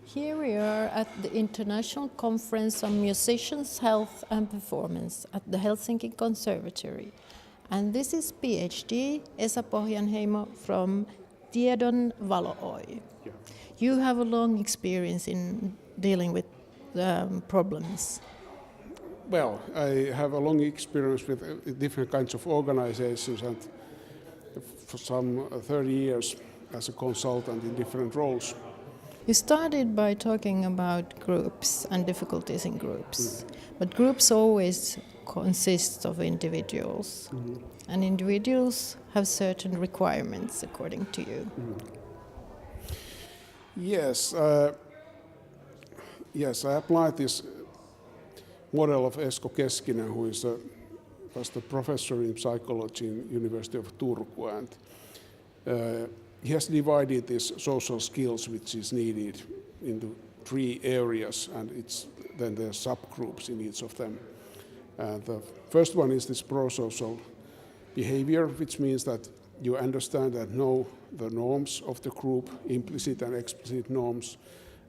Here we are at the International Conference on Musicians' Health and Performance at the Helsinki Conservatory. And this is PhD Esa Pohjanheimo from Tiedon Valo Oy. Yeah. You have a long experience in dealing with problems. Well, I have a long experience with different kinds of organizations and for some 30 years as a consultant in different roles. You started by talking about groups and difficulties in groups, but groups always consist of individuals, and individuals have certain requirements according to you. Yes, I applied this model of Esko Keskinen, who was the professor in psychology in University of Turku, and he has divided these social skills which is needed into 3 areas, and then there are subgroups in each of them. The first one is this prosocial behavior, which means that you understand and know the norms of the group, implicit and explicit norms,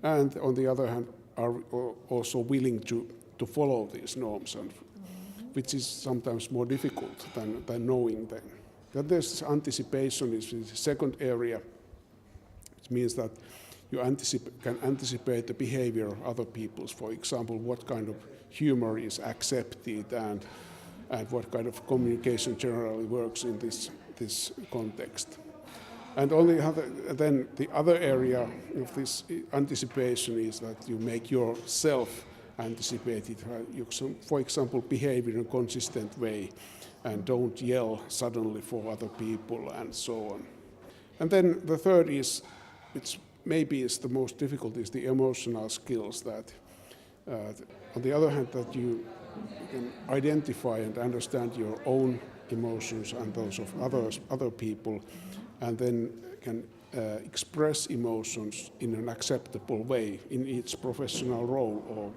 and on the other hand are also willing to follow these norms, and which is sometimes more difficult than knowing them. Then there's anticipation is the second area, which means that you can anticipate the behavior of other people. For example, what kind of humor is accepted and what kind of communication generally works in this context. And on the other area of this anticipation is that you make yourself anticipated. For example, behave in a consistent way and don't yell suddenly for other people and so on. And then the third is, which maybe is the most difficult, is the emotional skills that, on the other hand, that you can identify and understand your own emotions and those of other people, and then can express emotions in an acceptable way in each professional role or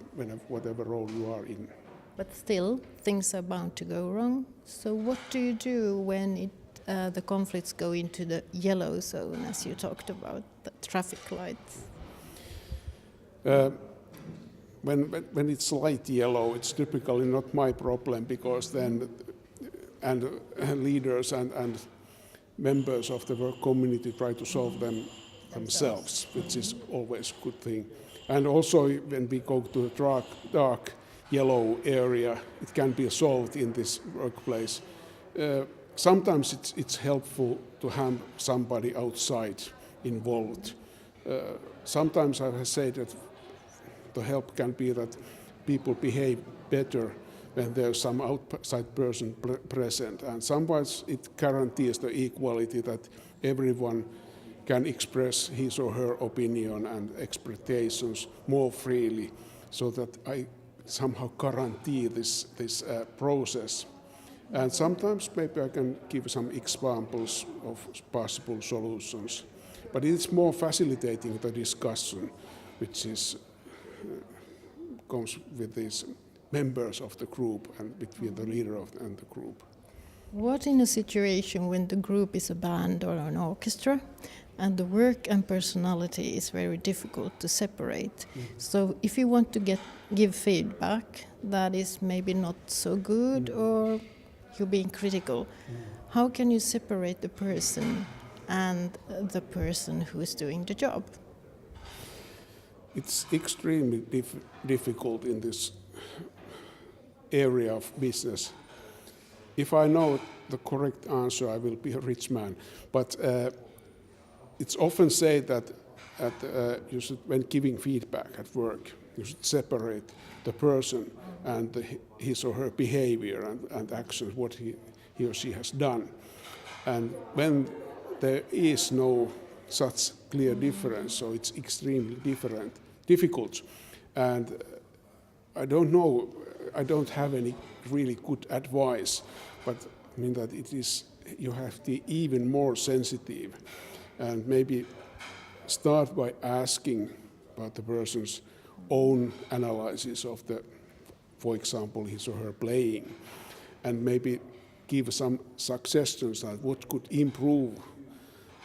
whatever role you are in. But still, things are bound to go wrong. So what do you do when the conflicts go into the yellow zone, as you talked about, the traffic lights? When it's light yellow, it's typically not my problem, because then leaders and members of the work community try to solve them themselves, which is always a good thing. And also when we go to a dark yellow area, it can be solved in this workplace. Sometimes it's helpful to have somebody outside involved. Sometimes I have said that the help can be that people behave better when there's some outside person present, and sometimes it guarantees the equality that everyone can express his or her opinion and expectations more freely, so that I somehow guarantee this process. And sometimes maybe I can give some examples of possible solutions, but it's more facilitating the discussion, which comes with these members of the group and between the leader and the group. What in a situation when the group is a band or an orchestra and the work and personality is very difficult to separate? So if you want to give feedback that is maybe not so good or you're being critical, how can you separate the person and the person who is doing the job? It's extremely difficult in this area of business. If I know the correct answer, I will be a rich man. But it's often said that you should, when giving feedback at work, you should separate the person and his or her behavior and actions, what he or she has done. And when there is no such clear difference, so it's extremely difficult. And I don't know, I don't have any really good advice, but I mean that you have to be even more sensitive and maybe start by asking about the person's own analysis of for example, his or her playing, and maybe give some suggestions on what could improve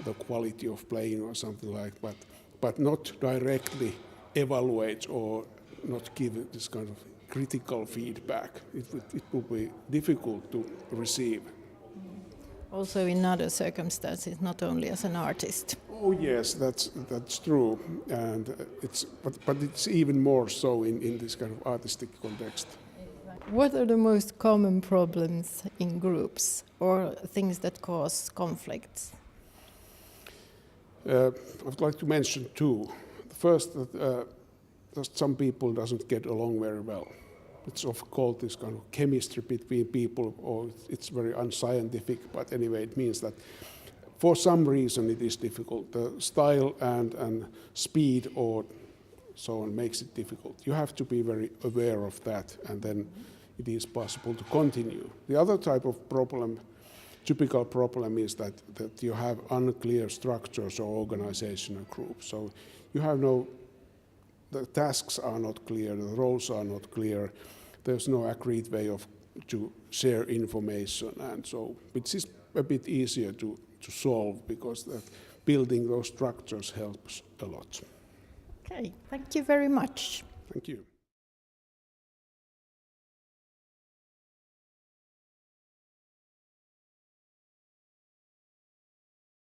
the quality of playing or something like that, but not directly evaluate or not give this kind of critical feedback. It will be difficult to receive. Also in other circumstances, not only as an artist. Oh yes, that's true, and but it's even more so in this kind of artistic context. What are the most common problems in groups or things that cause conflicts? I would like to mention two. The first, that some people doesn't get along very well. It's often called this kind of chemistry between people, or it's very unscientific, but anyway, it means that for some reason it is difficult. The style and speed or so on makes it difficult. You have to be very aware of that, and then it is possible to continue. The other type of problem, typical problem, is that you have unclear structures or organizational groups. So you have the tasks are not clear, the roles are not clear, there's no agreed way to share information, and so which is a bit easier to solve, because building those structures helps a lot. Okay, thank you very much. Thank you.